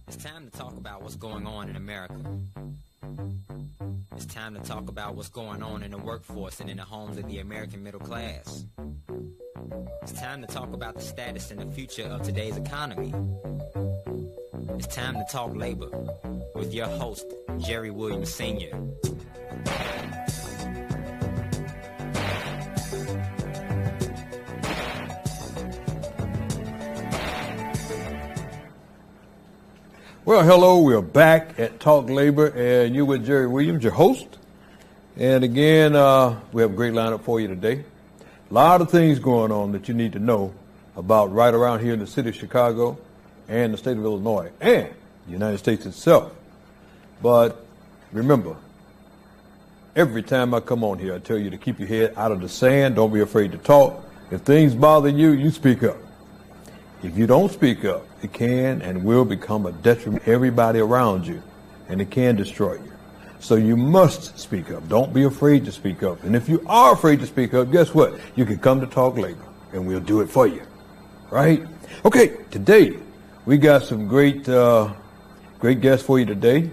It's time to talk about what's going on in America. It's time to talk about what's going on in the workforce and in the homes of the American middle class. It's time to talk about the status and the future of today's economy. It's time to talk labor with your host, Jerry Williams Sr. Well, hello, we're back at Talk Labor, and you're with Jerry Williams, your host. And again, we have a great lineup for you today. A lot of things going on that you need to know about right around here in the city of Chicago and the state of Illinois and the United States itself. But remember, every time I come on here, I tell you to keep your head out of the sand. Don't be afraid to talk. If things bother you, you speak up. If you don't speak up, it can and will become a detriment to everybody around you, and it can destroy you. So you must speak up. Don't be afraid to speak up. And if you are afraid to speak up, guess what? You can come to Talk Labor, and we'll do it for you. Right? Okay, today we got some great guests for you today.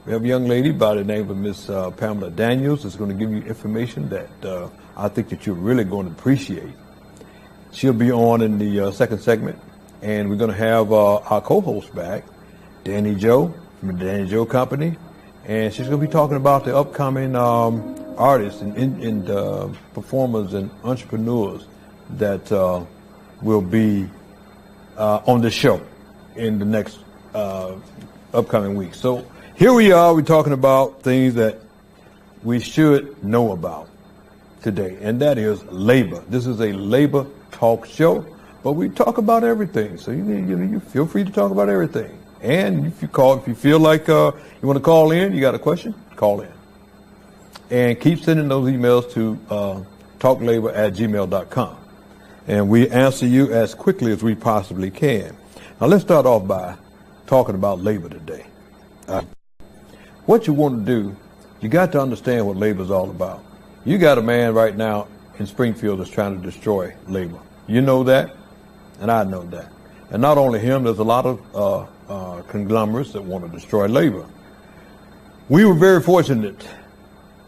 We have a young lady by the name of Miss Pamela Daniels that's going to give you information that I think that you're really going to appreciate. She'll be on in the second segment, and we're going to have our co-host back, Danny Joe from the Danny Joe Company, and she's going to be talking about the upcoming artists and performers and entrepreneurs that will be on the show in the next upcoming week. So here we are. We're talking about things that we should know about today, and that is labor. This is a labor talk show, but we talk about everything. So you feel free to talk about everything. And if you feel like you want to call in, you got a question, call in. And keep sending those emails to talklabor@gmail.com. And we answer you as quickly as we possibly can. Now let's start off by talking about labor today. What you want to do, you got to understand what labor is all about. You got a man right now in Springfield that's trying to destroy labor. You know that, and I know that. And not only him, there's a lot of conglomerates that want to destroy labor. We were very fortunate,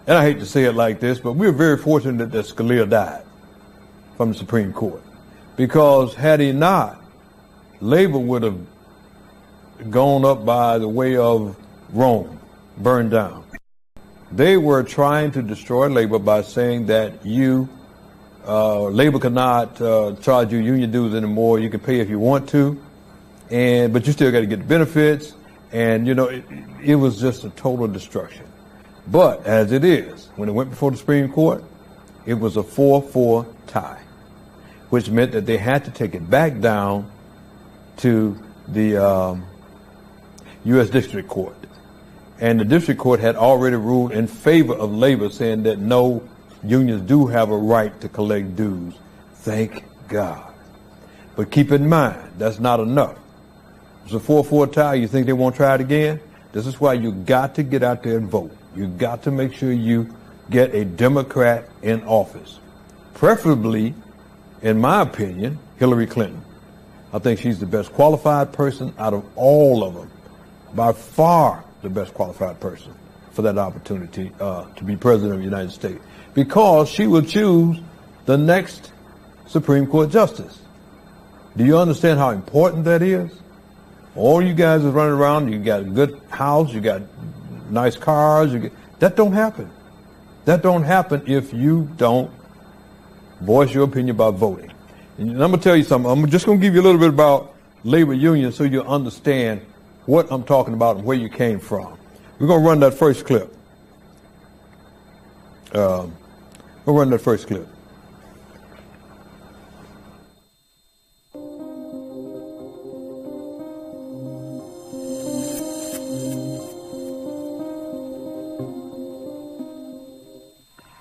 and I hate to say it like this, but we were very fortunate that Scalia died from the Supreme Court. Because had he not, labor would have gone up by the way of Rome, burned down. They were trying to destroy labor by saying that labor cannot charge you union dues anymore. You can pay if you want to, but you still got to get the benefits. And, it was just a total destruction. But as it is, when it went before the Supreme Court, it was a 4-4 tie, which meant that they had to take it back down to the U.S. District Court. And the district court had already ruled in favor of labor, saying that no, unions do have a right to collect dues. Thank God. But keep in mind, that's not enough. It's a 4-4 tie. You think they won't try it again? This is why you got to get out there and vote. You got to make sure you get a Democrat in office. Preferably, in my opinion, Hillary Clinton. I think she's the best qualified person out of all of them. By far the best qualified person for that opportunity to be president of the United States, because she will choose the next Supreme Court justice. Do you understand how important that is? All you guys are running around, you got a good house, you got nice cars, that don't happen. That don't happen if you don't voice your opinion about voting. And I'm going to tell you something. I'm just going to give you a little bit about labor unions so you understand what I'm talking about and where you came from. We're going to run that first clip. We'll run that first clip.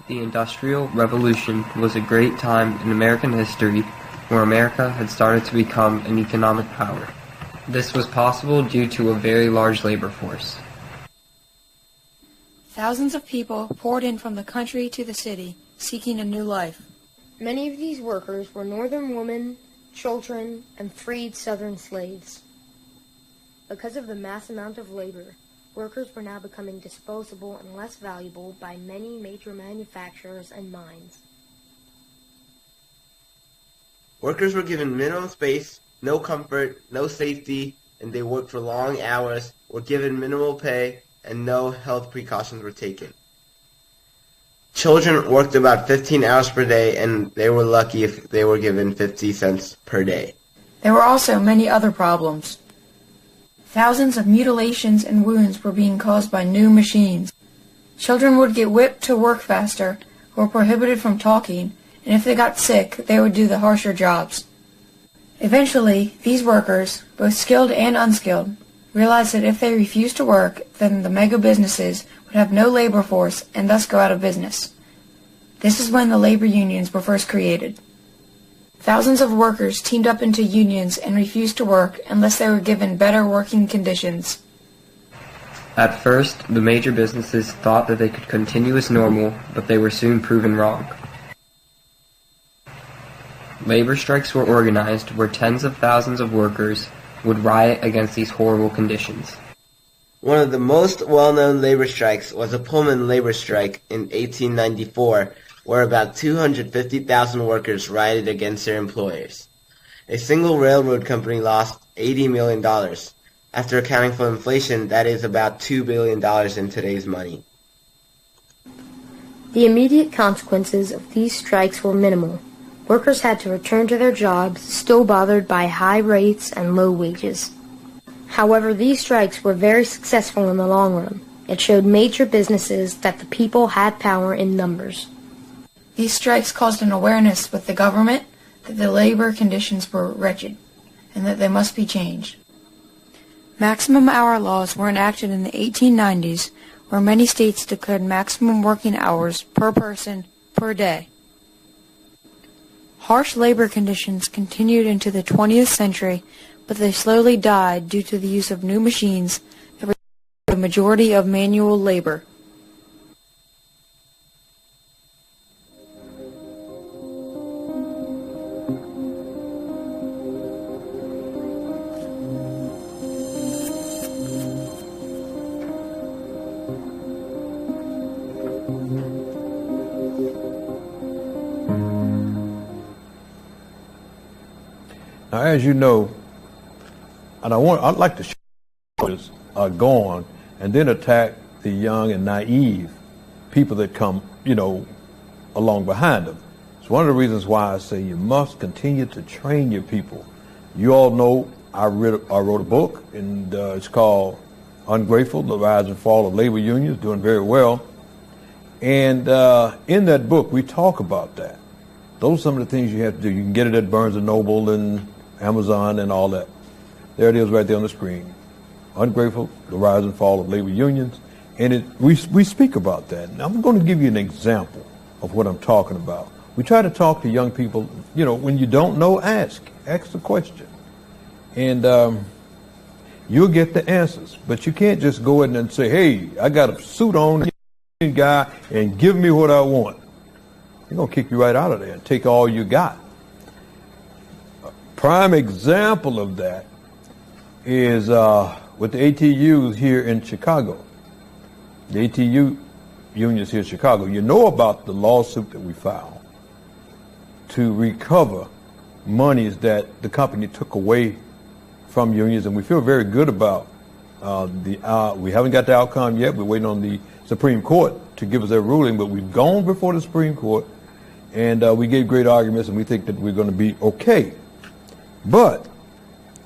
The Industrial Revolution was a great time in American history where America had started to become an economic power. This was possible due to a very large labor force. Thousands of people poured in from the country to the city, seeking a new life. Many of these workers were northern women, children, and freed southern slaves. Because of the mass amount of labor, workers were now becoming disposable and less valuable by many major manufacturers and mines. Workers were given minimum space, no comfort, no safety, and they worked for long hours, were given minimal pay, and no health precautions were taken. Children worked about 15 hours per day, and they were lucky if they were given 50 cents per day. There were also many other problems. Thousands of mutilations and wounds were being caused by new machines. Children would get whipped to work faster, or prohibited from talking, and if they got sick, they would do the harsher jobs. Eventually, these workers, both skilled and unskilled, realized that if they refused to work, then the mega businesses would have no labor force and thus go out of business. This is when the labor unions were first created. Thousands of workers teamed up into unions and refused to work unless they were given better working conditions. At first, the major businesses thought that they could continue as normal, but they were soon proven wrong. Labor strikes were organized where tens of thousands of workers would riot against these horrible conditions. One of the most well-known labor strikes was a Pullman labor strike in 1894, where about 250,000 workers rioted against their employers. A single railroad company lost $80 million. After accounting for inflation, that is about $2 billion in today's money. The immediate consequences of these strikes were minimal. Workers had to return to their jobs, still bothered by high rates and low wages. However, these strikes were very successful in the long run. It showed major businesses that the people had power in numbers. These strikes caused an awareness with the government that the labor conditions were wretched and that they must be changed. Maximum hour laws were enacted in the 1890s, where many states declared maximum working hours per person per day. Harsh labor conditions continued into the 20th century, but they slowly died due to the use of new machines that replaced the majority of manual labor. Now, as you know, and I'd like to show this go on and then attack the young and naive people that come, along behind them. It's one of the reasons why I say you must continue to train your people. You all know I wrote a book, and it's called Ungrateful, The Rise and Fall of Labor Unions, doing very well. And in that book, we talk about that. Those are some of the things you have to do. You can get it at Barnes & Noble and Amazon and all that. There it is right there on the screen. Ungrateful, The Rise and Fall of Labor Unions. And we speak about that. Now, I'm going to give you an example of what I'm talking about. We try to talk to young people, when you don't know, ask the question. And you'll get the answers. But you can't just go in and say, hey, I got a suit on, guy, and give me what I want. They're going to kick you right out of there and take all you got. A prime example of that is with the ATUs here in Chicago. The ATU unions here in Chicago. You know about the lawsuit that we filed to recover monies that the company took away from unions, and we feel very good about we haven't got the outcome yet. We're waiting on the Supreme Court to give us their ruling, but we've gone before the Supreme Court, and we gave great arguments, and we think that we're going to be okay. But,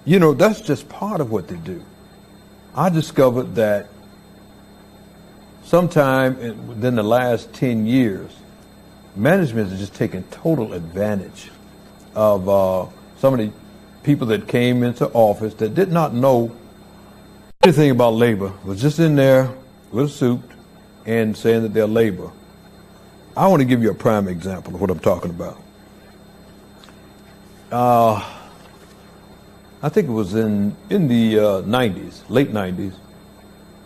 that's just part of what they do. I discovered that sometime within the last 10 years, management has just taken total advantage of some of the people that came into office that did not know anything about labor, was just in there with a suit and saying that they're labor. I want to give you a prime example of what I'm talking about. I think it was in the 90s, late 90s,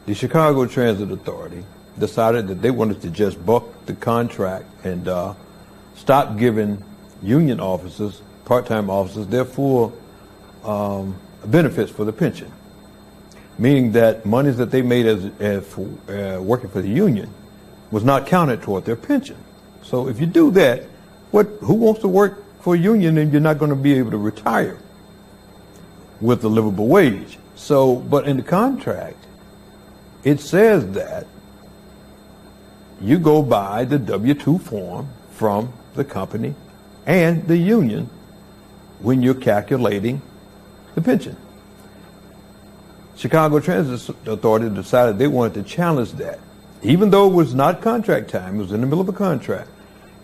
the Chicago Transit Authority decided that they wanted to just buck the contract and stop giving union officers, part-time officers, their full benefits for the pension. meaning that monies that they made as working for the union was not counted toward their pension. So if you do that, who wants to work for a union and you're not going to be able to retire with a livable wage? So, but in the contract, it says that you go by the W-2 form from the company and the union when you're calculating the pension. Chicago Transit Authority decided they wanted to challenge that, even though it was not contract time, it was in the middle of a contract,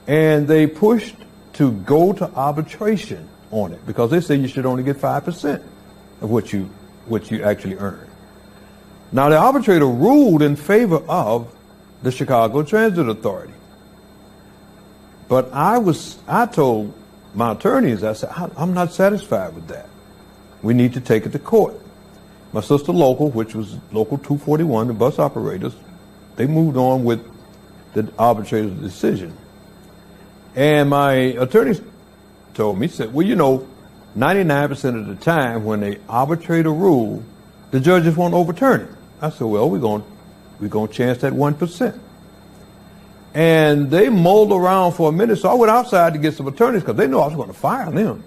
and they pushed to go to arbitration on it because they said you should only get 5% of what you actually earn. Now the arbitrator ruled in favor of the Chicago Transit Authority, but I told my attorneys, I said, I'm not satisfied with that. We need to take it to court. My sister local, which was Local 241, the bus operators, they moved on with the arbitrator's decision. And my attorneys told me, said, well, 99% of the time when the arbitrator rule, the judges won't overturn it. I said, well, we're going to chance that 1%. And they mulled around for a minute, so I went outside to get some attorneys because they knew I was going to fire them.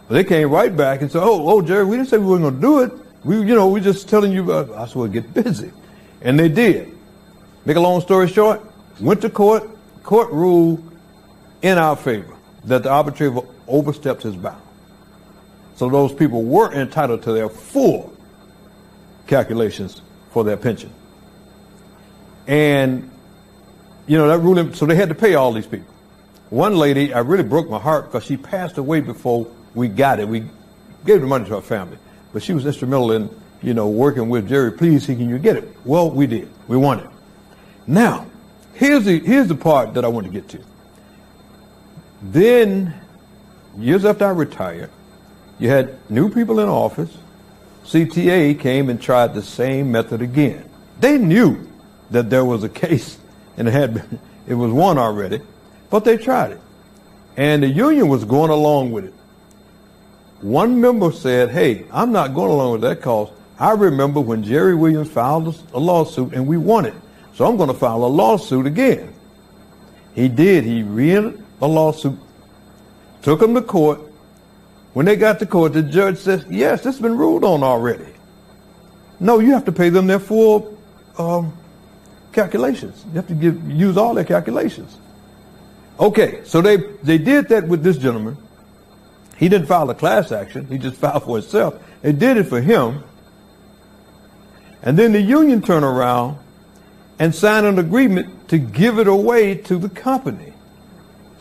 But they came right back and said, oh, Jerry, we didn't say we weren't going to do it. We're just telling you. I said, well, get busy. And they did. Make a long story short, went to court. Court ruled in our favor that the arbitrator overstepped his bound. So those people were entitled to their full calculations for their pension. And, that ruling, so they had to pay all these people. One lady, I really broke my heart because she passed away before we got it. We gave the money to her family. But she was instrumental in, working with Jerry, please, can you get it? Well, we did. We won it. Now, here's the part that I want to get to. Then, years after I retired, you had new people in office. CTA came and tried the same method again. They knew that there was a case and it was won already, but they tried it. And the union was going along with it. One member said, hey, I'm not going along with that because I remember when Jerry Williams filed a lawsuit and we won it. So I'm going to file a lawsuit again. He did. He re-entered a lawsuit, took them to court. When they got to court, the judge says, yes, this has been ruled on already. No, you have to pay them their full calculations. You have to use all their calculations. Okay, so they did that with this gentleman. He didn't file a class action. He just filed for himself. They did it for him. And then the union turned around and signed an agreement to give it away to the company,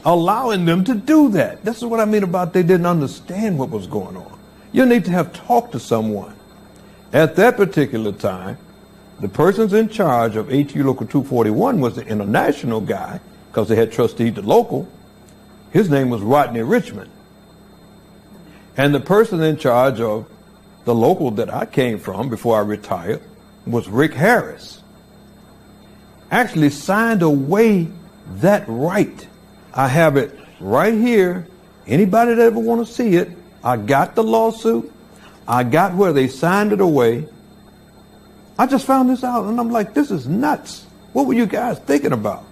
allowing them to do that. This is what I mean about they didn't understand what was going on. You need to have talked to someone. At that particular time, the persons in charge of ATU Local 241 was the international guy, because they had trusteed the local. His name was Rodney Richmond. And the person in charge of the local that I came from before I retired was Rick Harris. Actually signed away that right. I have it right here. Anybody that ever want to see it, I got the lawsuit. I got where they signed it away. I just found this out and I'm like, this is nuts. What were you guys thinking about?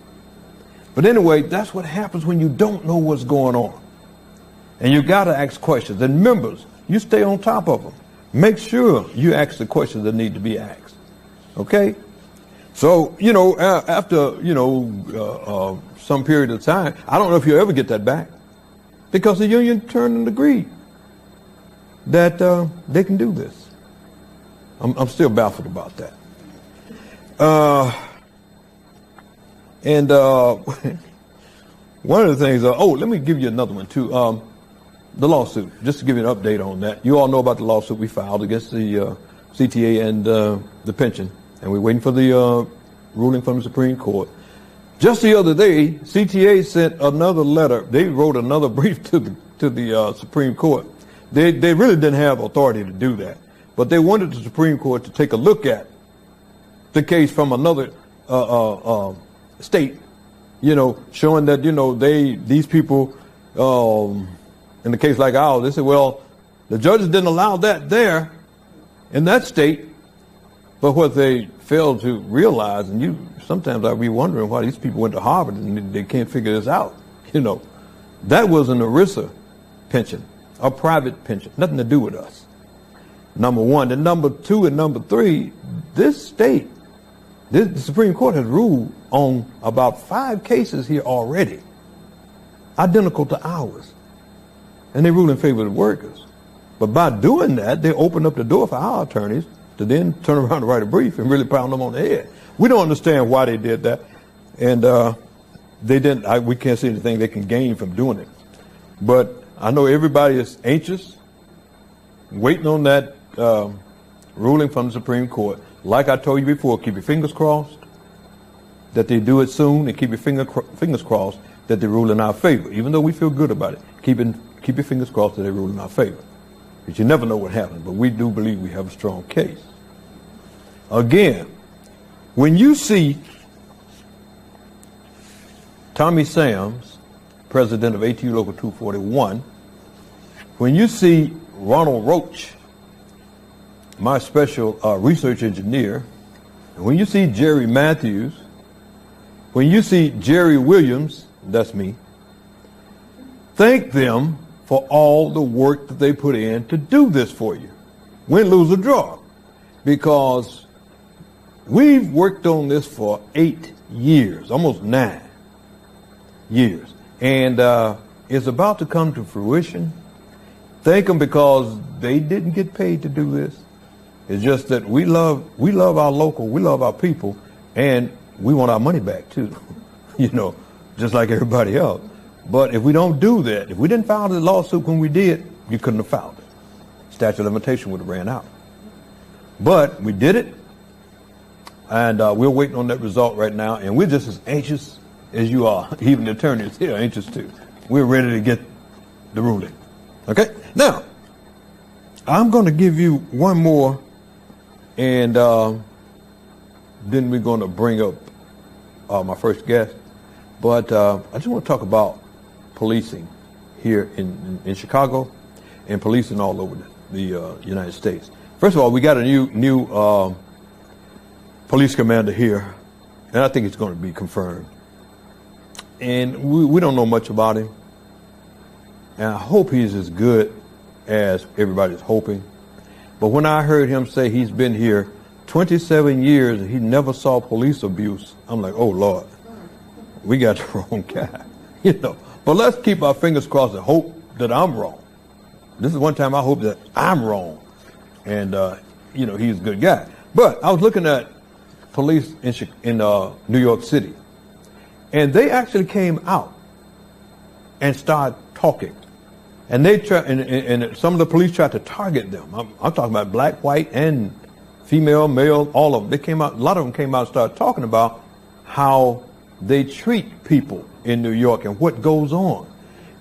But anyway, that's what happens when you don't know what's going on. And you got to ask questions. And members, you stay on top of them. Make sure you ask the questions that need to be asked. Okay? So, after, some period of time, I don't know if you'll ever get that back. Because the union turned and agreed that they can do this. I'm still baffled about that. One of the things, let me give you another one too. The lawsuit, just to give you an update on that. You all know about the lawsuit we filed against the CTA and the pension, and we're waiting for the ruling from the Supreme Court. Just the other day, CTA sent another letter. They wrote another brief to the Supreme Court. They really didn't have authority to do that, but they wanted the Supreme Court to take a look at the case from another state, showing that these people. In a case like ours, they said, well, the judges didn't allow that there in that state, But what they fail to realize, and sometimes I be wondering why these people went to Harvard and they can't figure this out. That was an ERISA pension, a private pension, nothing to do with us. Number one. And number two and number three, the Supreme Court has ruled on about 5 cases here already, identical to ours. And they rule in favor of the workers. But by doing that, they open up the door for our attorneys to then turn around and write a brief and really pound them on the head. We don't understand why they did that. And they didn't. We can't see anything they can gain from doing it. But I know everybody is anxious, waiting on that ruling from the Supreme Court. Like I told you before, keep your fingers crossed that they do it soon, and keep your fingers crossed that they rule in our favor. Even though we feel good about it, keep your fingers crossed that they rule in our favor. Because you never know what happens, but we do believe we have a strong case. Again, when you see Tommy Sams, president of ATU Local 241, when you see Ronald Roach, my special research engineer, and when you see Jerry Matthews, when you see Jerry Williams, that's me, thank them for all the work that they put in to do this for you. Win, lose, or draw. Because we've worked on this for 8 years, almost 9 years. And it's about to come to fruition. Thank them because they didn't get paid to do this. It's just that we love our local, we love our people, and we want our money back too, just like everybody else. But if we don't do that, if we didn't file the lawsuit when we did, you couldn't have filed it. Statute of limitation would have ran out. But we did it, and we're waiting on that result right now, and we're just as anxious as you are. Even the attorneys here are anxious too. We're ready to get the ruling. Okay? Now, I'm going to give you one more, and then we're going to bring up my first guest. But I just want to talk about policing here in Chicago and policing all over the United States. First of all, we got a new police commander here, and I think it's going to be confirmed. And we don't know much about him, and I hope he's as good as everybody's hoping. But when I heard him say he's been here 27 years and he never saw police abuse, I'm like, oh Lord, we got the wrong guy, But let's keep our fingers crossed and hope that I'm wrong. This is one time I hope that I'm wrong, and he's a good guy. But I was looking at police in New York City, and they actually came out and started talking. And they and some of the police tried to target them. I'm talking about black, white, and female, male, all of them. They came out. A lot of them came out and started talking about how they treat people in New York and what goes on.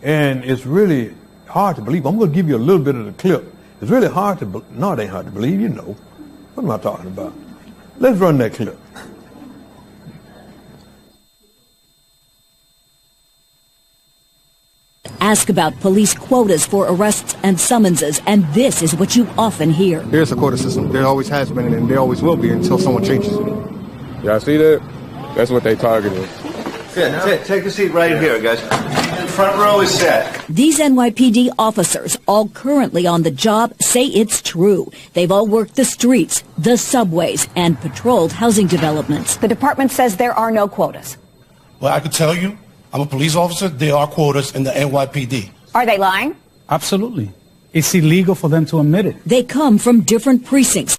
And it's really hard to believe. I'm going to give you a little bit of the clip. It's really hard to no, it ain't hard to believe. What am I talking about? Let's run that clip. Ask about police quotas for arrests and summonses, and this is what you often hear. There's a quota system. There always has been, and there always will be until someone changes it. Y'all see that? That's what they targeted. Yeah, take a seat right here, guys. Front row is set. These NYPD officers, all currently on the job, say it's true. They've all worked the streets, the subways, and patrolled housing developments. The department says there are no quotas. Well, I can tell you, I'm a police officer. There are quotas in the NYPD. Are they lying? Absolutely. It's illegal for them to admit it. They come from different precincts.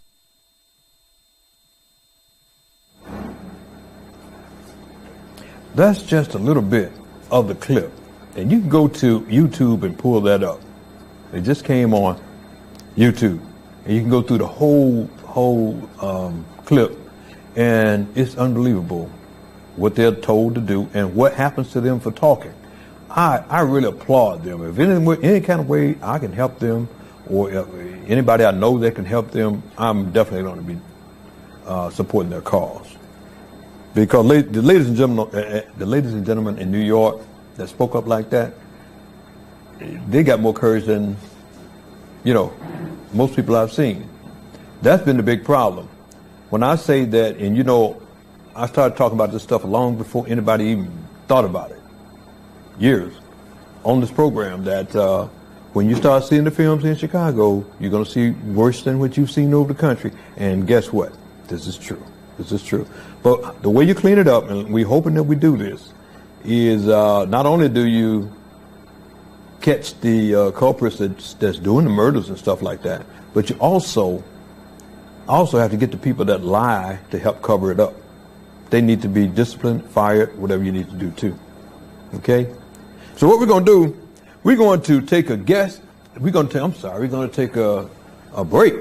That's just a little bit of the clip. And you can go to YouTube and pull that up. It just came on YouTube. And you can go through the whole clip. And it's unbelievable what they're told to do and what happens to them for talking. I really applaud them. If any kind of way I can help them, or anybody I know that can help them, I'm definitely going to be supporting their cause. Because the ladies and gentlemen in New York that spoke up like that, they got more courage than most people I've seen. That's been the big problem. when I say that, and you know, I started talking about this stuff long before anybody even thought about it, years, on this program, that when you start seeing the films in Chicago, you're going to see worse than what you've seen over the country. And guess what? This is true. This is true. But the way you clean it up, and we're hoping that we do this, is not only do you catch the culprits that's doing the murders and stuff like that, but you also have to get the people that lie to help cover it up. They need to be disciplined, fired, whatever you need to do too. Okay? So what we're going to do, we're going to take a guest. We're going to take a break.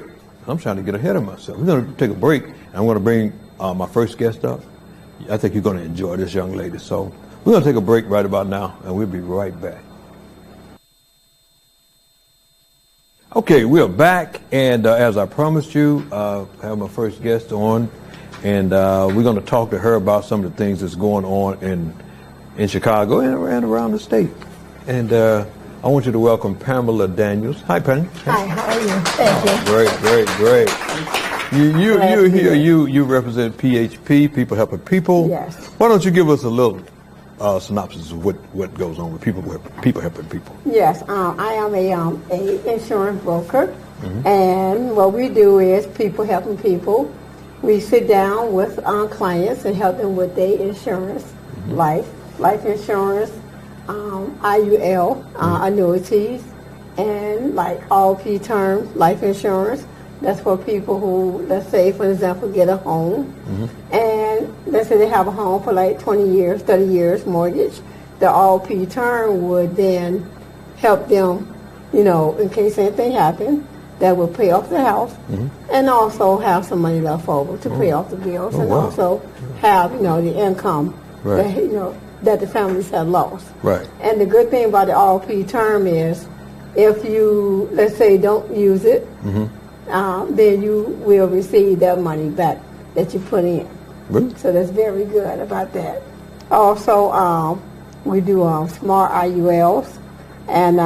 I'm trying to get ahead of myself. We're going to take a break, and I'm going to bring my first guest up. I think you're going to enjoy this young lady. So we're going to take a break right about now, and we'll be right back. Okay, we're back, and as I promised you, I have my first guest on, and we're going to talk to her about some of the things that's going on in Chicago and around the state. And I want you to welcome Pamela Daniels. Hi, Pam. Hi, how are you? Thank you. Great. You're here. You represent PHP, People Helping People. Yes. Why don't you give us a little synopsis of what goes on with People Helping People? Yes, I am a insurance broker, and what we do is People Helping People. We sit down with our clients and help them with their insurance, life insurance, IUL, annuities, and like LP term life insurance. That's for people who, let's say, for example, get a home, and let's say they have a home for like 20 years, 30 years mortgage. The LP term would then help them, you know, in case anything happened, that would pay off the house, and also have some money left over to pay off the bills, and also have, you know, the income that, you know, that the families have lost. Right. And the good thing about the LP term is, if you, let's say, don't use it, then you will receive that money back that you put in. Really? So that's very good about that. Also, we do smart IULs and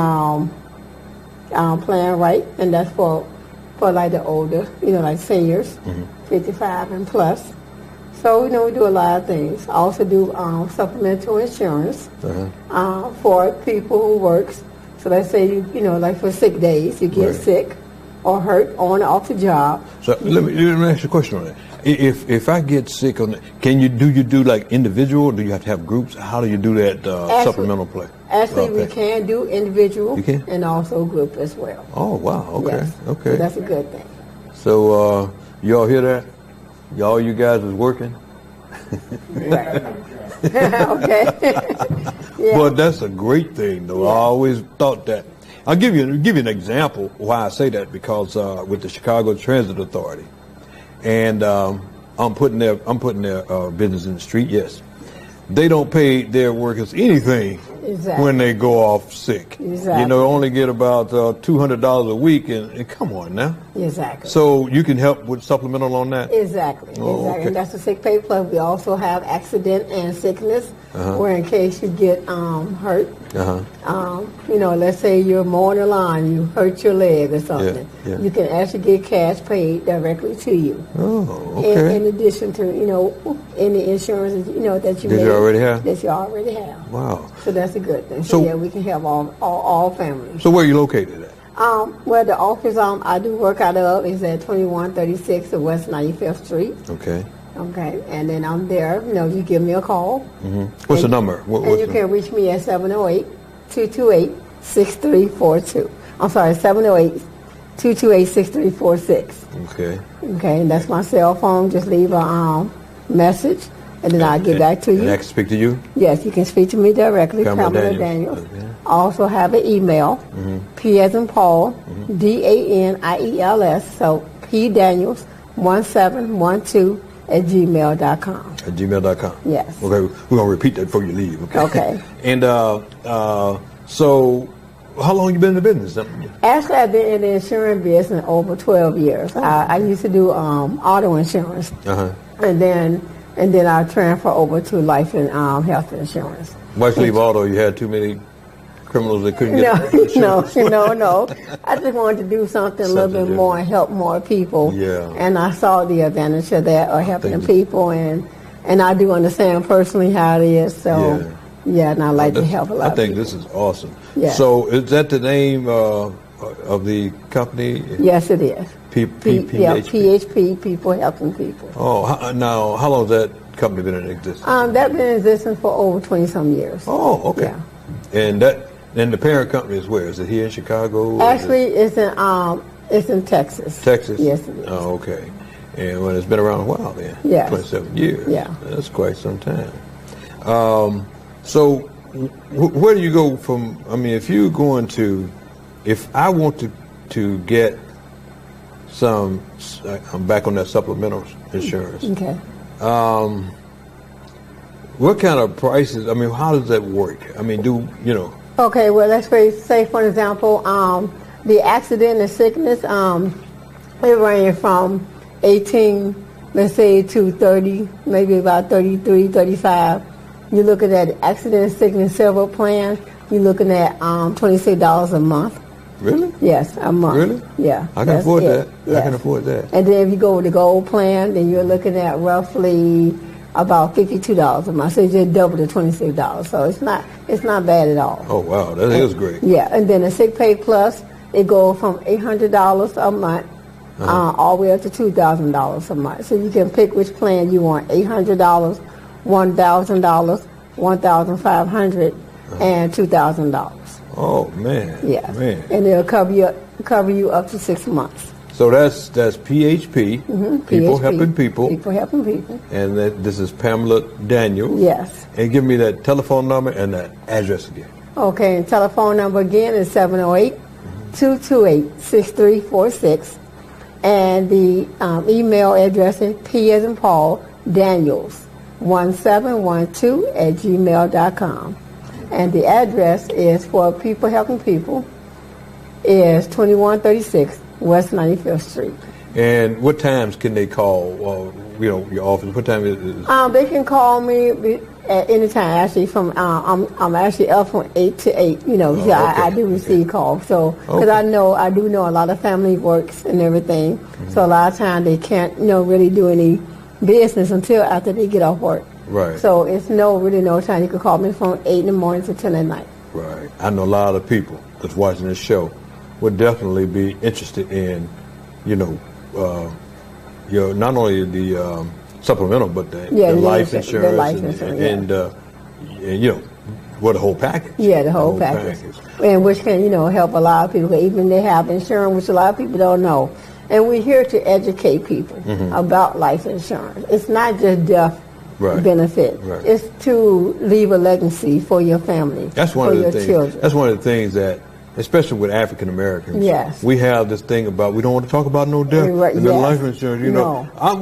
plan right, and that's for like the older, you know, like seniors, 55 and plus. So, you know, we do a lot of things. I also do supplemental insurance for people who works. So let's say, you know, like for sick days, you get sick or hurt on or off the job. So let me ask you a question on that. If I get sick on that, do you do like individual, or do you have to have groups? How do you do that supplemental play? Actually, we can do individual and also group as well. Oh, wow. Okay. Yes. Okay. So that's a good thing. So y'all hear that? You guys is working? Okay. But that's a great thing, though. I always thought that. I'll give you an example why I say that, because with the Chicago Transit Authority, and I'm putting their business in the street. Yes, they don't pay their workers anything when they go off sick. Exactly. You know, only get about $200 a week, and come on now. Exactly. So you can help with supplemental on that? Exactly. Oh, exactly. okay. And that's the sick pay plus. We also have accident and sickness, where in case you get hurt, you know, let's say you're mowing the lawn, you hurt your leg or something, you can actually get cash paid directly to you. Oh, okay. In addition to, you know, any insurance, you know, that you already have. That you already have. Wow. So that's a good thing. So yeah, we can help all families. So where are you located at? Well, the office I do work out of is at 2136 of West 95th Street. Okay. Okay, and then I'm there. You know, you give me a call. What's the number? And you can reach me at 708-228-6342. I'm sorry, 708-228-6346. Okay. Okay, and that's my cell phone. Just leave a message, and then I'll get back to you. And I can speak to you? Yes, you can speak to me directly, Pamela Daniels. I also have an email, P as in Paul, DANIELS, so P Daniels 1712 at gmail.com. At gmail.com? Yes. Okay, we're going to repeat that before you leave. Okay. And so, how long you been in the business? Actually, I've been in the insurance business over 12 years. I used to do auto insurance. And then I transferred over to life and health insurance. Why'd you leave auto? You had too many criminals that couldn't get insurance? No. I just wanted to do something a little bit more and help more people. Yeah. And I saw the advantage of that, or helping the people, and I do understand personally how it is. So, yeah, and I like to help a lot. I think this is awesome. Yeah. So, is that the name of the company? Yes, it is. PHP, People Helping People. Oh, now, how long has that company been in existence? That's been in existence for over 20-some years. Oh, okay. Yeah. And the parent company is where? Is it here in Chicago? Actually, it's in Texas. Texas? Yes, it is. Oh, okay. And it's been around a while then. Yes. 27 years. Yeah. That's quite some time. So where do you go from, if you're going to, if I want to get some, I'm back on that supplemental insurance. Okay. What kind of prices, how does that work? Okay, well, let's say, for example, the accident and sickness, it ranges from 18, let's say, to 30, maybe about 33, 35. You're looking at accident and sickness silver plan, you're looking at $26 a month. Really? Yes, a month. Really? Yeah. I can afford that. Yes. I can afford that. And then if you go with the gold plan, then you're looking at roughly about $52 a month. So you just double the $26. So it's not bad at all. Oh wow, that is great. Yeah, and then the Sick Pay Plus, it goes from $800 a month all the way up to $2,000 a month. So you can pick which plan you want: $800, $1,000, $1,500, and $2,000. Oh man. Yeah. Man. And they'll cover you up to 6 months. So that's PHP, People Helping People. People Helping People. And this is Pamela Daniels. Yes. And give me that telephone number and that address again. Okay, and telephone number again is 708-228-6346. And the email address is P as in Paul, Daniels, 1712@gmail.com. And the address is for People Helping People is 2136 West 95th Street. And what times can they call, your office? What time is it? They can call me at any time. Actually, I'm actually up from 8 to 8. Okay. I do receive calls. So because I do know a lot of family works and everything. Mm-hmm. So a lot of times they can't really do any business until after they get off work. Right. So it's really no time. You can call me from 8 in the morning to 10 at night. Right. I know a lot of people that's watching this show would definitely be interested in, not only the supplemental, but the life insurance, the life insurance, and the whole package. Yeah, the whole package. And which can, help a lot of people. Even they have insurance, which a lot of people don't know. And we're here to educate people about life insurance. It's not just death benefit. Right. It's to leave a legacy for your family, That's one for of the your things. children. That's one of the things that, especially with African Americans, we have this thing about we don't want to talk about no death and the life insurance. And I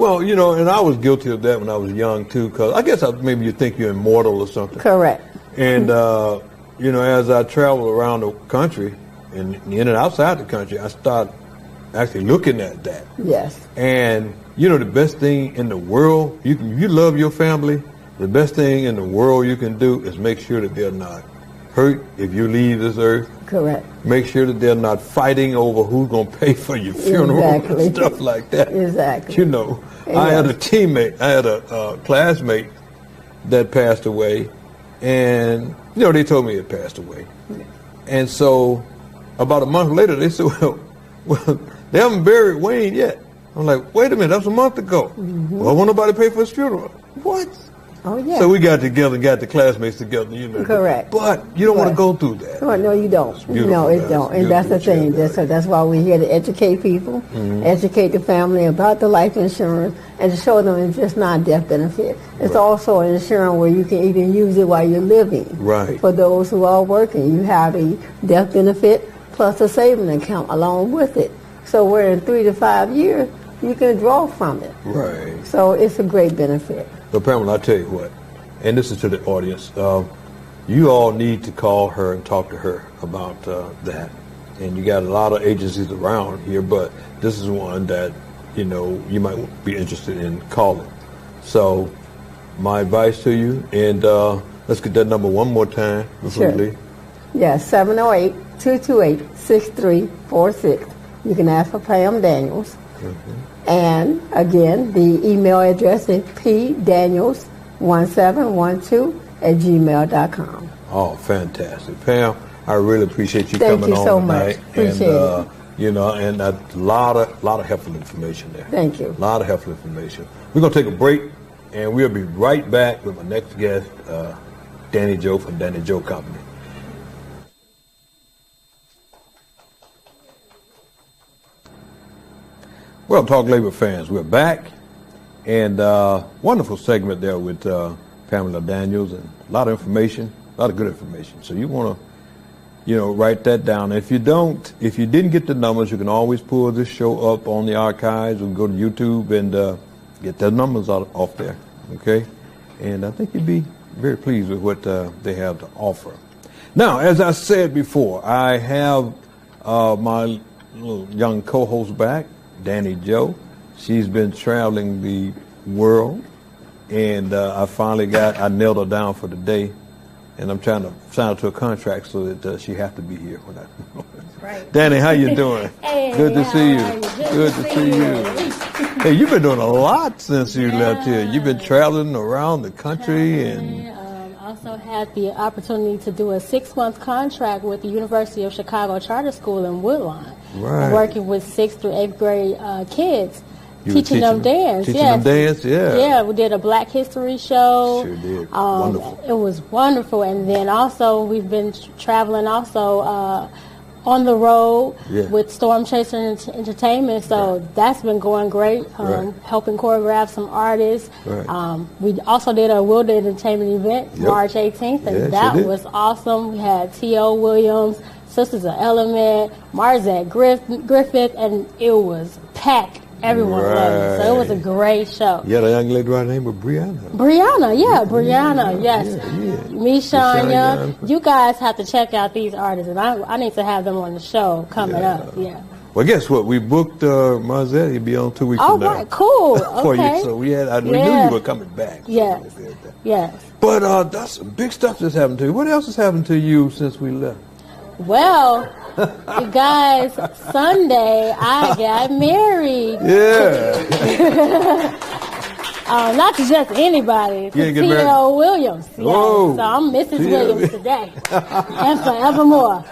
was guilty of that when I was young too, because I guess maybe you think you're immortal or something. Correct. And as I travel around the country and in and outside the country, I start actually looking at that. Yes. And the best thing in the world, you love your family. The best thing in the world you can do is make sure that they're not hurt if you leave this earth. Correct. Make sure that they're not fighting over who's going to pay for your funeral and stuff like that. Exactly. I had a classmate that passed away, and they told me it passed away. And so about a month later, they said, well, they haven't buried Wayne yet. I'm like, wait a minute, that was a month ago. Well, won't nobody pay for his funeral? What? Oh, yeah. So we got together and got the classmates together. Correct. But you don't want to go through that. Well, no, you don't. No, it don't. And that's the thing. That's why we're here to educate people, educate the family about the life insurance, and to show them it's just not a death benefit. It's also an insurance where you can even use it while you're living. Right. For those who are working, you have a death benefit plus a saving account along with it. So where in 3 to 5 years, you can draw from it. Right. So it's a great benefit. So Pamela, I'll tell you what, and this is to the audience, you all need to call her and talk to her about that. And you got a lot of agencies around here, but this is one that, you might be interested in calling. So my advice to you, and let's get that number one more time before we leave. Yes, 708-228-6346. You can ask for Pam Daniels. And again, the email address is pdaniels1712@gmail.com. Oh, fantastic. Pam, I really appreciate you coming on so tonight. much. Appreciate it. You know, and a lot of helpful information there. Thank you. A lot of helpful information. We're going to take a break, and we'll be right back with my next guest, Danny Joe from Danny Joe Company. Well, Talk Labor fans, we're back, and wonderful segment there with Pamela Daniels, and a lot of information, a lot of good information. So you want to, write that down. If you didn't get the numbers, you can always pull this show up on the archives or go to YouTube and get the numbers off there, okay? And I think you'd be very pleased with what they have to offer. Now, as I said before, I have my little young co-host back, Danny Joe. She's been traveling the world, and I nailed her down for the day, and I'm trying to sign her to a contract so that she has to be here when I. Right. Danny, how you doing? Hey, good to see you. Good to see you. Hey, you've been doing a lot since you left here. You've been traveling around the country and. Also had the opportunity to do a 6-month contract with the University of Chicago Charter School in Woodlawn. Right. Working with 6th through 8th grade kids, teaching them dance. Teaching them dance, yeah. Yeah, we did a Black History show. Sure did. Wonderful. It was wonderful. And then also we've been traveling also on the road with Storm Chaser Entertainment, so that's been going great, helping choreograph some artists. Right. We also did a Wilder Entertainment event March 18th, and that was awesome. We had T.O. Williams, Sisters of Element, Marzette Griffith, and it was packed. Everyone loved it, so it was a great show. Yeah, the young lady by the name of Brianna. Brianna, yes. Mishanya. You guys have to check out these artists, and I need to have them on the show coming up. Yeah. Well, guess what? We booked Marzette. He'll be on 2 weeks from now. Oh, right, cool. Okay. So we knew you were coming back. So yes. But that's some big stuff that's happened to you. What else has happened to you since we left? Well, you guys, Sunday I got married. Yeah. Not to just anybody, to T.O. Williams. Yeah. Oh, so I'm Mrs. Williams today and forevermore.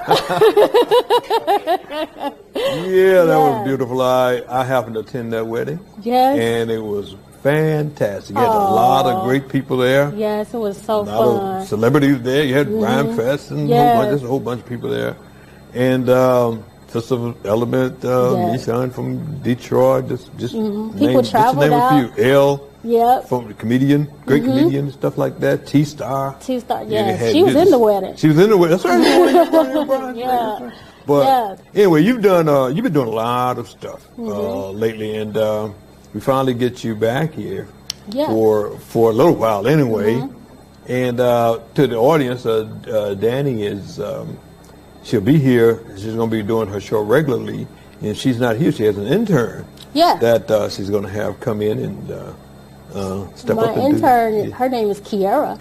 Yeah, that was beautiful. I happened to attend that wedding. Yes. And it was fantastic. You had a lot of great people there. Yes, it was so fun. A lot of celebrities there. You had Ryan Fest and just a whole bunch of people there. And Sister of Element, Nishan from Detroit, just people traveled out. Name a few. Elle, from the comedian, great comedian, stuff like that. T-Star. Yeah, she was in the wedding. She was in the wedding. That's right. Yeah. But anyway, you've been doing a lot of stuff lately, and we finally get you back here for a little while anyway. And to the audience, Danny is. She'll be here. She's going to be doing her show regularly, and she's not here. She has an intern that she's going to have come in and step up and do. My intern, her name is Kiara.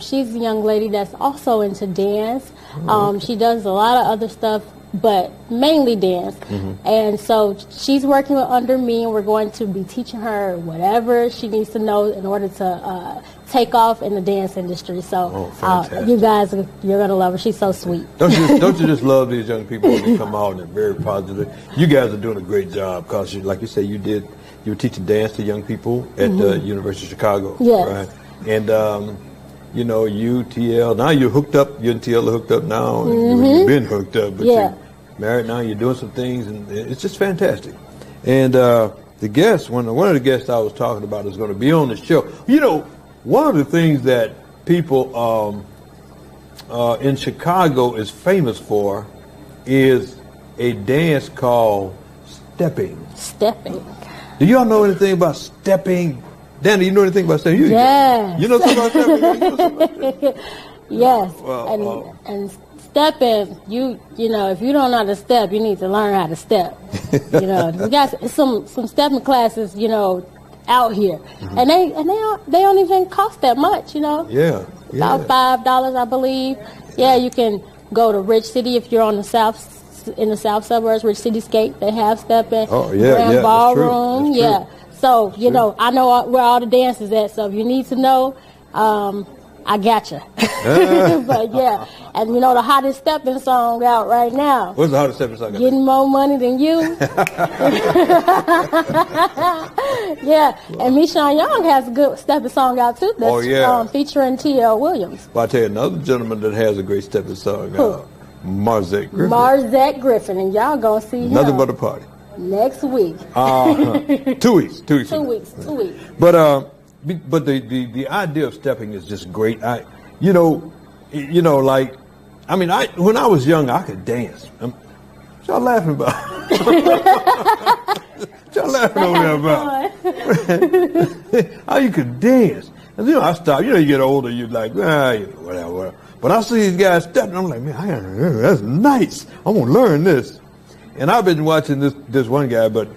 She's a young lady that's also into dance. She does a lot of other stuff, but mainly dance. And so she's working under me, and we're going to be teaching her whatever she needs to know in order to take off in the dance industry. So you guys, you're going to love her. She's so sweet. Don't you just love these young people when they come out and they're very positive? You guys are doing a great job because, like you say, you were teaching dance to young people at the University of Chicago. Yes. Right? And, you, TL, now you're hooked up. You and TL are hooked up now. And you've been hooked up, but you're married now. You're doing some things, and it's just fantastic. And the guest, one of the guests I was talking about is going to be on the show. One of the things that people in Chicago is famous for is a dance called stepping. Stepping. Do y'all know anything about stepping? Danny, you know anything about stepping? Yes. You know something about stepping? Yes. And stepping, you know, if you don't know how to step, you need to learn how to step. We got some stepping classes, out here, and they don't even cost that much, Yeah. About $5, I believe. Yeah, you can go to Rich City if you're on the in the south suburbs, Rich City Skate, they have stepping. Oh, yeah, Grand yeah, Ballroom, that's true. yeah. So, you know, I know where all the dances at, so if you need to know, I gotcha. But yeah, and you know the hottest stepping song out right now. What's the hottest stepping song? Getting More Money Than You. Yeah, and Michonne Young has a good stepping song out too. That's featuring T.L. Williams. Well, I tell you another gentleman that has a great stepping song. Marzette Griffin. Marzette Griffin, and y'all gonna see him. Nothing but a party. Next week. 2 weeks. 2 weeks. 2 weeks. 2 weeks. But the idea of stepping is just great. Like, I mean, when I was young, I could dance. What y'all laughing about? What y'all laughing over there about? How you could dance? And I stopped. You get older, you're like, whatever. But I see these guys stepping. I'm like, man, that's nice. I want to learn this. And I've been watching this one guy, but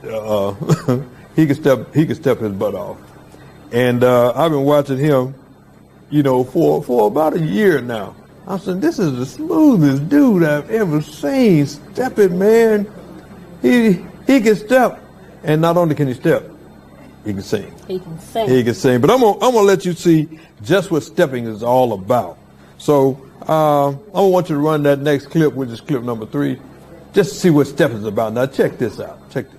he could step his butt off. And I've been watching him, for about a year now. I said, this is the smoothest dude I've ever seen. Stepping, man. He can step, and not only can he step, he can sing. He can sing. He can sing. But I'm gonna let you see just what stepping is all about. So I want you to run that next clip, which is clip number 3, just to see what stepping is about. Now check this out. Check this.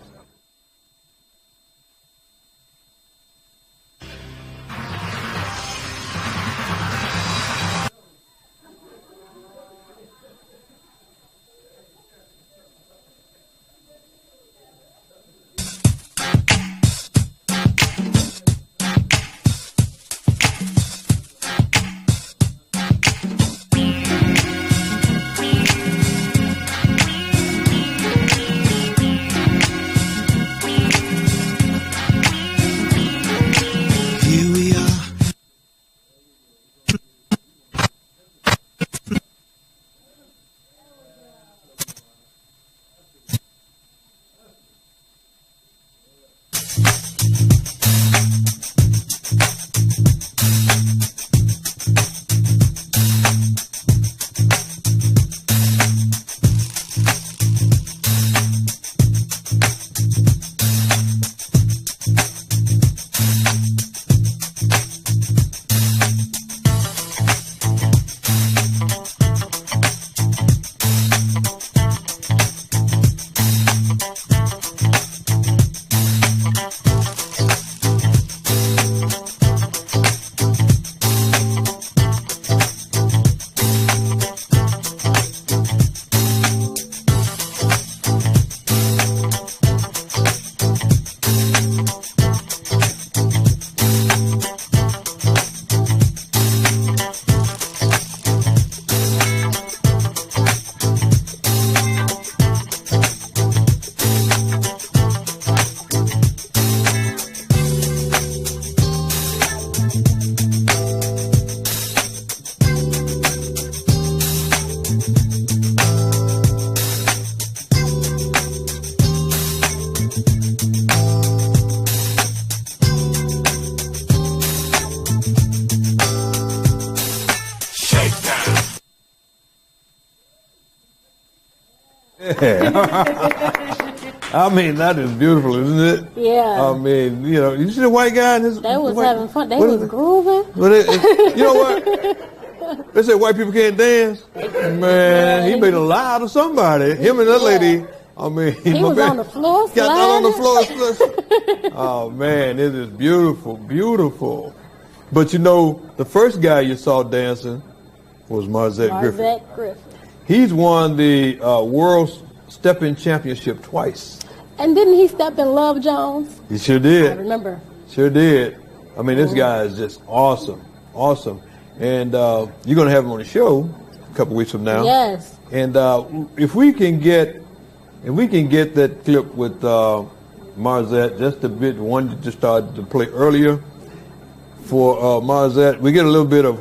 I mean, that is beautiful, isn't it? Yeah. I mean, you see the white guy in his... They was having fun. They was grooving. You know what? They say white people can't dance. Man, he made a lie to somebody. Him and that lady. I mean, he was on the floor. Got down on the floor. Oh man, it is beautiful, beautiful. But the first guy you saw dancing was Marzette Griffin. He's won the World Stepping Championship twice. And didn't he step in Love Jones? He sure did. I remember. Sure did. I mean, this guy is just awesome, awesome. And you're going to have him on the show a couple weeks from now. Yes. And if we can get that clip with Marzette, just a bit, one that just started to play earlier for Marzette, we get a little bit of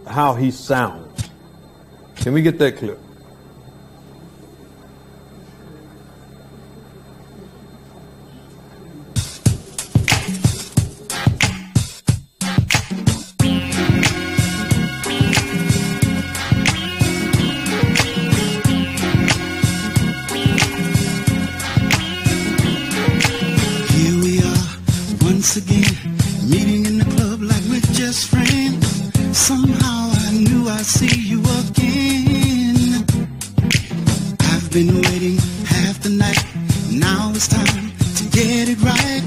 how he sounds. Can we get that clip? just friends. Somehow I knew I'd see you again. I've been waiting half the night. Now it's time to get it right.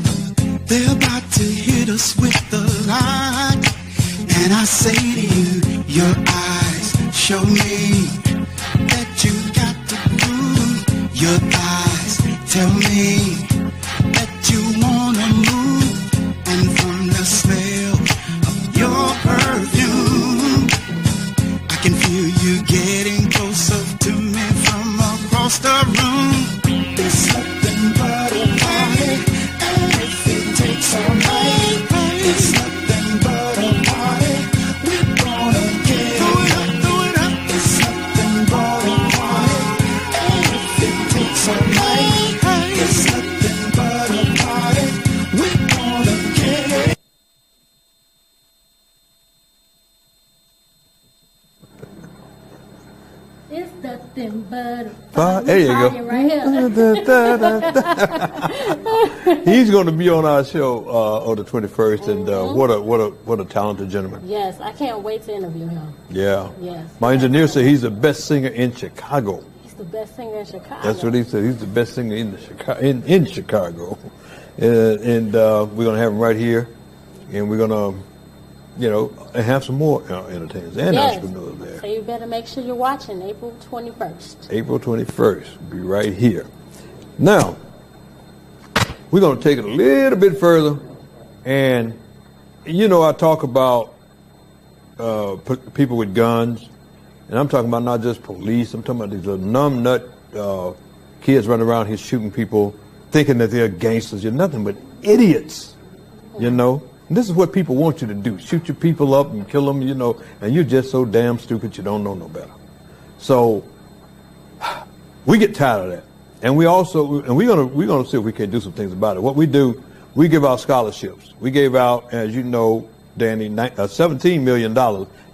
They're about to hit us with the light. And I say to you, your eyes show me that you got the groove. Your eyes tell me that you wanna move. And from the smell of your perfume, I can feel you getting closer to me from across the room. There's nothing but a party, and if it takes all night, it's nothing but a party. We're gonna get it up. It's nothing but a party, and if it takes all night, it's nothing but a party. We're gonna get it. It's nothing but There you go. right here. He's going to be on our show on the 21st, and what a talented gentleman. Yes, I can't wait to interview him. Yeah. Yes. My engineer said he's the best singer in Chicago. He's the best singer in Chicago. That's what he said. He's the best singer in Chicago. And we're going to have him right here, and we're going to, have some more entertainers and entrepreneurs there. So you better make sure you're watching April 21st. April 21st. Be right here. Now, we're going to take it a little bit further. And, I talk about people with guns. And I'm talking about not just police. I'm talking about these little numbnut kids running around here shooting people, thinking that they're gangsters. You're nothing but idiots, And this is what people want you to do. Shoot your people up and kill them, and you're just so damn stupid you don't know no better. So we get tired of that. And we're gonna see if we can do some things about it. What we do, we give out scholarships. We gave out, as you know, Danny, $17 million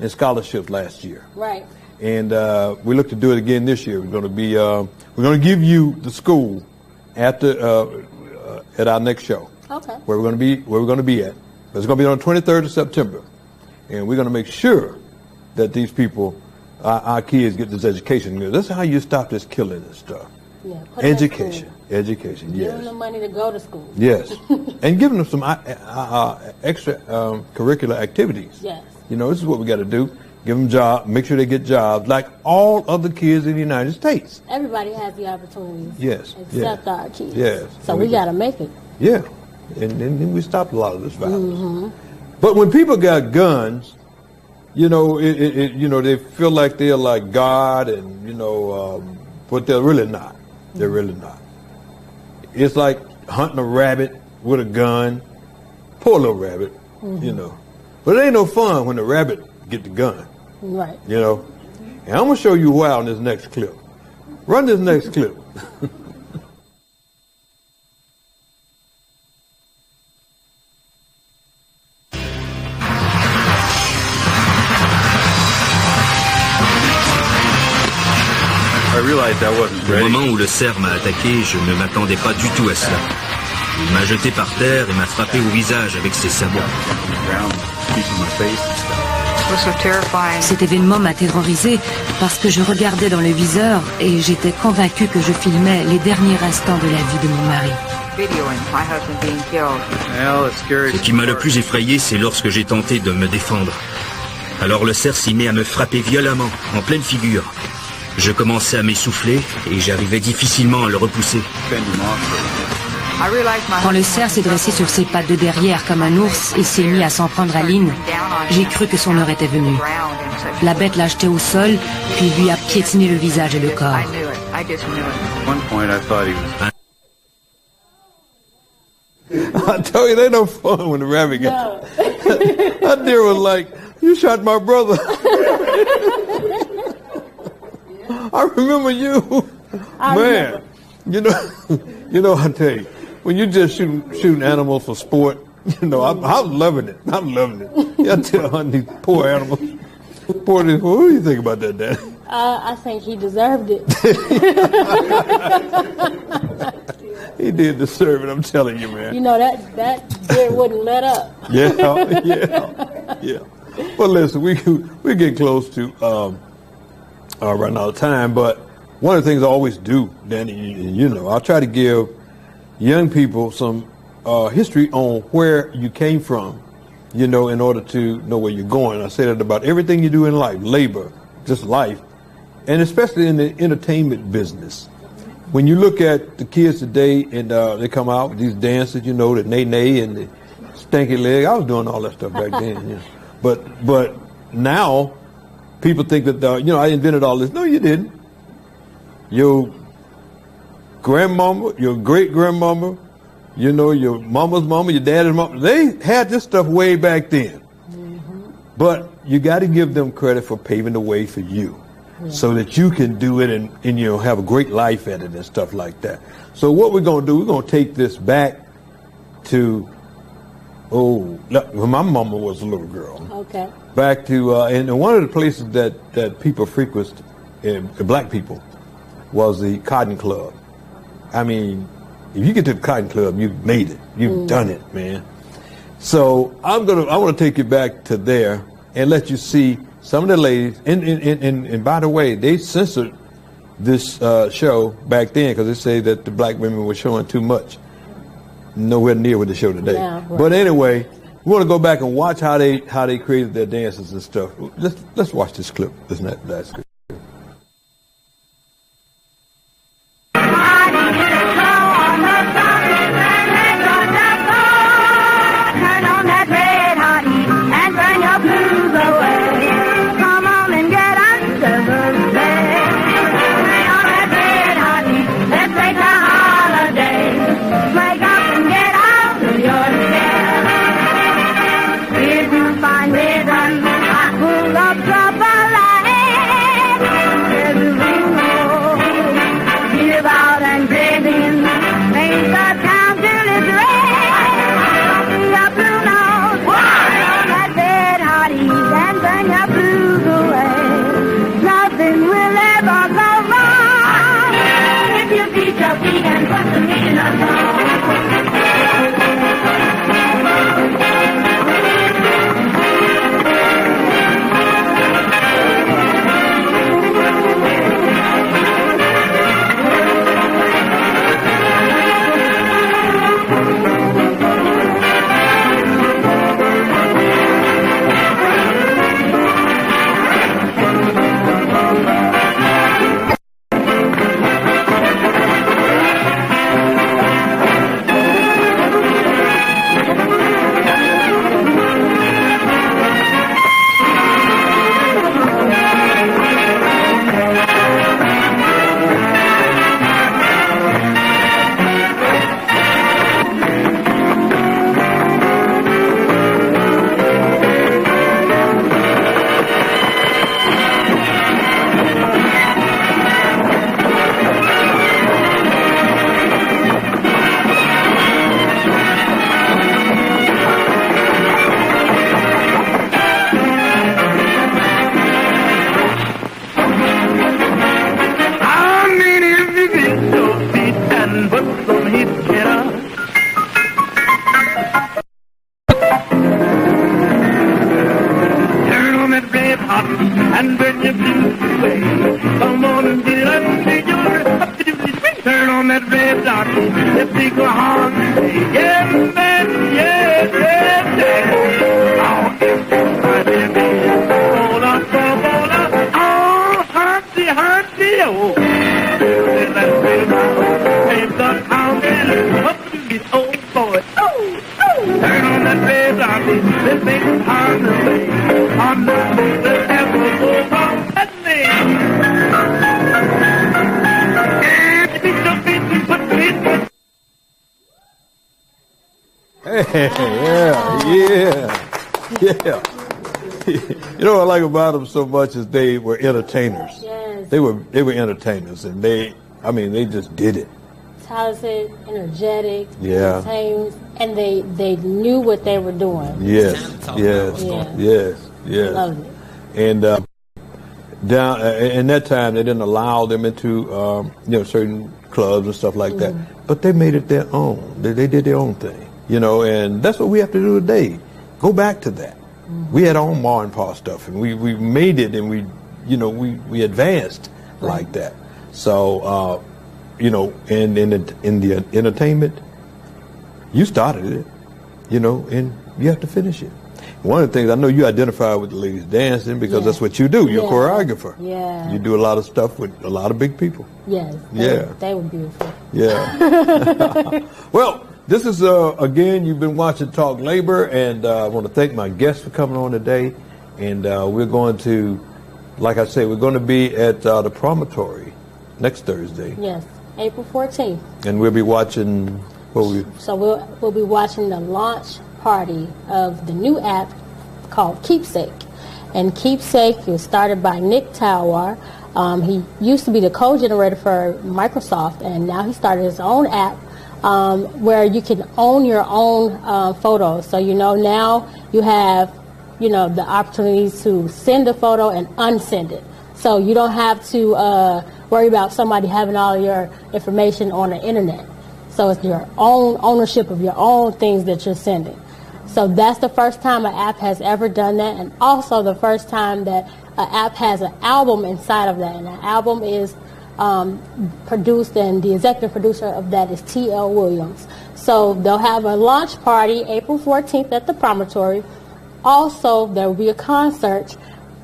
in scholarships last year. Right. And we look to do it again this year. We're going to give you the school at our next show. Okay. Where we're going to be at. It's going to be on the 23rd of September, and we're going to make sure that these people, our kids, get this education. That's how you stop this killing and stuff. Yeah. Education, yes. Give them the money to go to school. Yes, and giving them some extra curricular activities. Yes. This is what we got to do. Give them jobs, make sure they get jobs, like all other kids in the United States. Everybody has the opportunities. Yes. Except our kids. Yes. So we got to make it. Yeah. And then we stopped a lot of this violence. Mm-hmm. But when people got guns, they feel like they're like God, and but they're really not. They're really not. It's like hunting a rabbit with a gun. Poor little rabbit, But it ain't no fun when the rabbit get the gun. Right. And I'm gonna show you why on this next clip. Run this next clip. Au moment où le cerf m'a attaqué, je ne m'attendais pas du tout à cela. Il m'a jeté par terre et m'a frappé au visage avec ses sabots. Cet événement m'a terrorisé parce que je regardais dans le viseur et j'étais convaincu que je filmais les derniers instants de la vie de mon mari. Ce qui m'a le plus effrayé, c'est lorsque j'ai tenté de me défendre. Alors le cerf s'y met à me frapper violemment, en pleine figure. Je commençais à m'essouffler et j'arrivais difficilement à le repousser. Quand le cerf s'est dressé sur ses pattes de derrière comme un ours et s'est mis à s'en prendre à Lynn, j'ai cru que son heure était venue. La bête l'a jeté au sol, puis lui a piétiné le visage et le corps. I tell you, they no fun when the rabbit got. That deer was like, "You shot my brother." I remember you, man. I tell you, when you just shooting animals for sport, I'm loving it. I'm loving it. I tell these poor animals. What do you think about that, Dad? I think he deserved it. He did deserve it, I'm telling you, man. That deer wouldn't let up. Yeah. Yeah. Well, listen, we get close to running out of time, but one of the things I always do, Danny, you know, I'll try to give young people some history on where you came from, you know, in order to know where you're going. I say that about everything you do in life, labor, just life, and especially in the entertainment business. When you look at the kids today and they come out with these dances, you know, the nay-nay and the stanky leg. I was doing all that stuff back then. Yeah. But now people think that, you know, I invented all this. No, you didn't. Your grandmama, your great-grandmama, you know, your mama's mama, your dad's mama, they had this stuff way back then. Mm-hmm. But you got to give them credit for paving the way for you. Yeah. So that you can do it and you know, have a great life at it and stuff like that. So what we're going to do, we're going to take this back to, when my mama was a little girl. Okay. Back to, and one of the places that people frequent, black people, was the Cotton Club. I mean, if you get to the Cotton Club, you've made it. You've done it, man. So I want to take you back to there and let you see some of the ladies, and by the way, they censored this show back then because they say that the black women were showing too much. Nowhere near what they show today. Yeah, right. But anyway, we want to go back and watch how they created their dances and stuff. Let's watch this clip. That's good. Yeah. You know what I like about them so much is they were entertainers. Yes. They were entertainers, and they just did it. Talented, energetic, yeah, entertained, and they knew what they were doing. Yes. Loved it. And down in that time, they didn't allow them into certain clubs and stuff like that. But they made it their own. They did their own thing, and that's what we have to do today. Go back to that. We had our own ma and pa stuff, and we made it, and we advanced like that. So, and in the entertainment, you started it, and you have to finish it. One of the things, I know you identify with the ladies dancing because that's what you do. You're a choreographer. Yeah. You do a lot of stuff with a lot of big people. Yes. They were beautiful. Yeah. Well, this is, again, you've been watching Talk Labor, and I want to thank my guests for coming on today. And we're going to, like I say, we're going to be at the Promontory next Thursday. Yes, April 14th. And we'll be watching, So we'll be watching the launch party of the new app called Keepsake. And Keepsake was started by Nick Talwar. He used to be the code generator for Microsoft, and now he started his own app where you can own your own photos. So now you have the opportunity to send a photo and unsend it. So you don't have to worry about somebody having all your information on the internet. So it's your own ownership of your own things that you're sending. So that's the first time an app has ever done that, and also the first time that an app has an album inside of that. And the album is produced, and the executive producer of that is T.L. Williams. So they'll have a launch party April 14th at the Promontory. Also, there will be a concert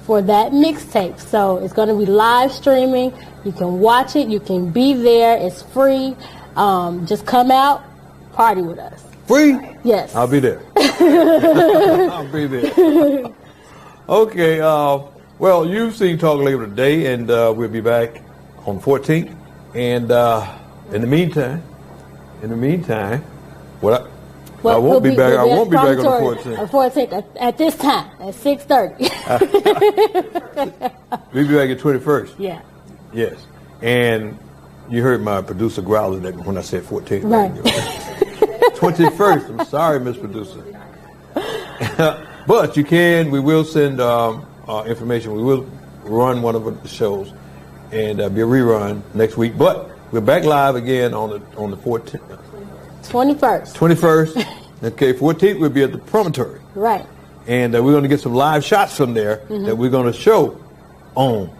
for that mixtape. So it's going to be live streaming. You can watch it. You can be there. It's free. Just come out, party with us. Free? Yes. I'll be there. I'll be there. Okay. Well, you've seen Talk Labor today, and we'll be back on 14th. And in the meantime, I won't be back. I won't be back on the 14th. On 14th at this time at 6:30. We'll be back at 21st. Yeah. Yes. And you heard my producer growling at me when I said 14th. Right. 21st. I'm sorry, Miss Producer. But we will send information. We will run one of the shows and be a rerun next week. But we're back live again on the 14th. 21st. 21st. Okay, 14th we'll be at the Promontory. Right. And we're going to get some live shots from there that we're going to show on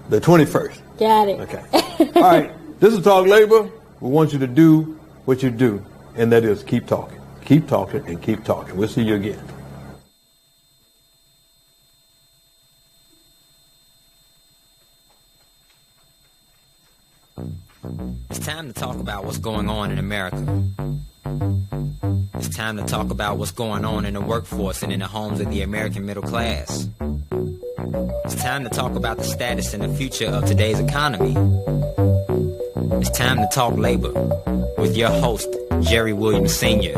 the 21st. Got it. Okay. All right. This is Talk Labor. We want you to do what you do, and that is keep talking. Keep talking and keep talking. We'll see you again. It's time to talk about what's going on in America. It's time to talk about what's going on in the workforce and in the homes of the American middle class. It's time to talk about the status and the future of today's economy. It's time to talk labor with your host, Jerry Williams Sr.